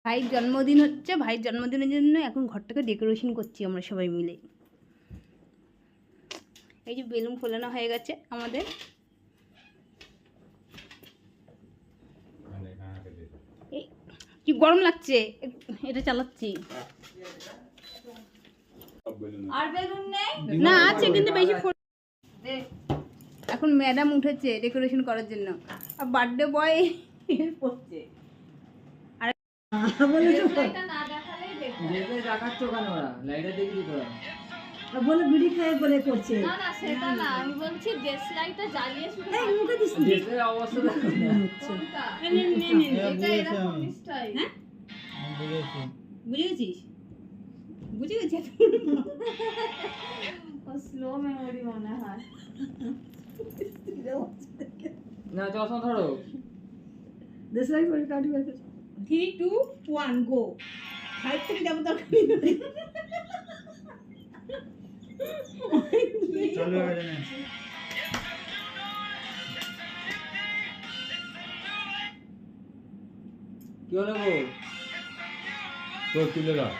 ভাইয়ের জন্মদিন হচ্ছে, ভাইয়ের জন্মদিনের জন্য এখন ঘরটাকে ডেকোরেশন করছি আমরা সবাই মিলে। এই যে বেলুন ফোলানো হয়ে গেছে আমাদের। এই কি গরম লাগছে, এটা চালাচ্ছি। আর বেলুন নেই না, আছে কিন্তু বেশি। এখন ম্যাডাম উঠেছে ডেকোরেশন করার জন্য, আর বার্থডে বয় পড়ছে। আর বলে লাইটটা না দেখালেই দেখবে দেখাচ্ছ কেন ওরা লাইটটা দেখি তোরা বলে বিড়ি খেয়ে বলে করছে। না না সেটা না, আমি বলছি দেশ লাইটটা জ্বালিয়ে শুধু এই মুখে দিস দেশের অবস্থা দেখো কোনটা এটা এরকম স্টাইল। হ্যাঁ বুঝে গেছিস? বুঝে গেছি। ও স্লো মেমোরি মনে হয়। না চশমা ধরো দেশ লাইট বলে কাটি বের করছে। 3, 2, 1 গো। 5 থেকে যাবো দরকার নেই। চলো এবারে না কি হলো গো তো তুলে দাও